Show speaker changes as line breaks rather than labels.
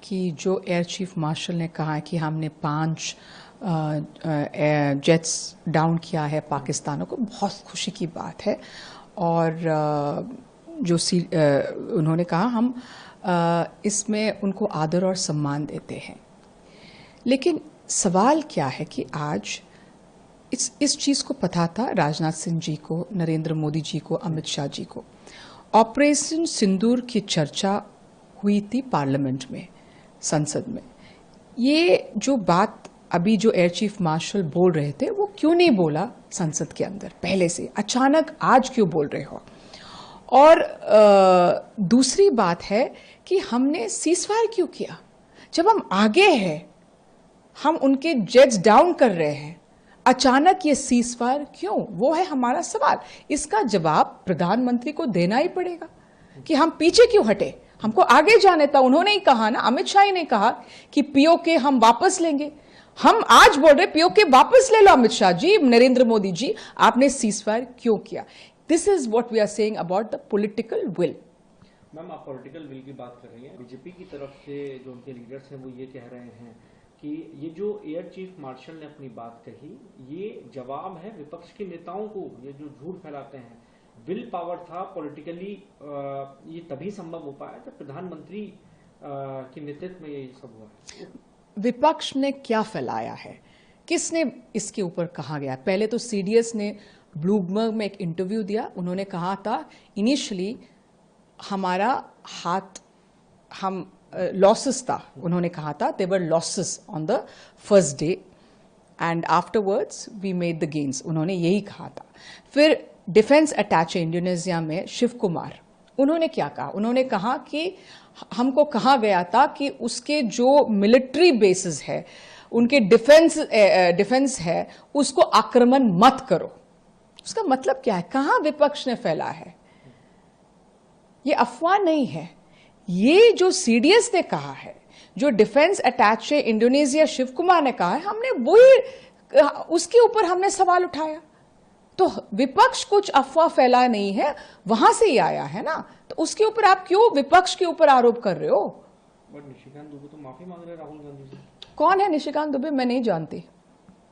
कि जो air chief marshal ने कहा है कि हमने 5 जेट्स डाउन किया है पाकिस्तानों को, बहुत खुशी की बात है। और उन्होंने कहा हम इसमें उनको आदर और सम्मान देते हैं। लेकिन सवाल क्या है कि आज इस चीज़ को पता था राजनाथ सिंह जी को, नरेंद्र मोदी जी को, अमित शाह जी को। ऑपरेशन सिंदूर की चर्चा हुई थी पार्लियामेंट में, संसद में। ये जो बात अभी जो एयर चीफ मार्शल बोल रहे थे वो क्यों नहीं बोला संसद के अंदर पहले से, अचानक आज क्यों बोल रहे हो? और दूसरी बात है कि हमने सीजफायर क्यों किया जब हम आगे हैं, हम उनके जेट्स डाउन कर रहे हैं, अचानक ये सीजफायर क्यों? वो है हमारा सवाल। इसका जवाब प्रधानमंत्री को देना ही पड़ेगा कि हम पीछे क्यों हटे, हमको आगे जाने था। उन्होंने ही कहा ना, अमित शाह ने कहा कि पीओके हम वापस लेंगे। हम आज बोल रहे पीओके वापस ले लो अमित शाह जी, नरेंद्र मोदी जी, आपने सीजफायर क्यों किया? This is what we are saying about the political will.
Ma'am, आप पॉलिटिकल विल की बात कर रही हैं। बीजेपी की तरफ से जो उनके लीडर्स हैं वो ये कह रहे हैं कि ये जो एयर चीफ मार्शल ने अपनी बात कही, ये जवाब है विपक्ष के नेताओं को, ये जो झूठ फैलाते हैं। विल पावर था पॉलिटिकली, ये तभी संभव हो पाया जब प्रधानमंत्री के नेतृत्व में ये सब हुआ है।
विपक्ष ने क्या फैलाया है, किसने इसके ऊपर कहा गया? पहले तो सीडीएस ने ब्लूमबर्ग में एक इंटरव्यू दिया। उन्होंने कहा था इनिशियली हमारा हाथ, हम लॉसेस था, उन्होंने कहा था there were losses on the first day and afterwards we made the gains, उन्होंने यही कहा था। फिर डिफेंस अटैचे इंडोनेशिया में शिव कुमार, उन्होंने क्या कहा? उन्होंने कहा कि हमको कहा गया था कि उसके जो मिलिट्री बेसिस है, उनके डिफेंस है, उसको आक्रमण मत करो। उसका मतलब क्या है? कहां विपक्ष ने फैला है? ये अफवाह नहीं है, ये जो सीडीएस ने कहा है, जो defence attache Indonesia Shiv Kumar ने कहा है, हमने वही, उसके ऊपर हमने सवाल उठाया। तो विपक्ष कुछ अफवाह फैला नहीं है, वहां से ही आया है ना, तो उसके ऊपर आप क्यों विपक्ष के ऊपर आरोप कर रहे हो?
निशिकांत दुबे तो माफी मांग रहे हैं राहुल गांधी से।
कौन है निशिकांत दुबे? मैं नहीं जानती।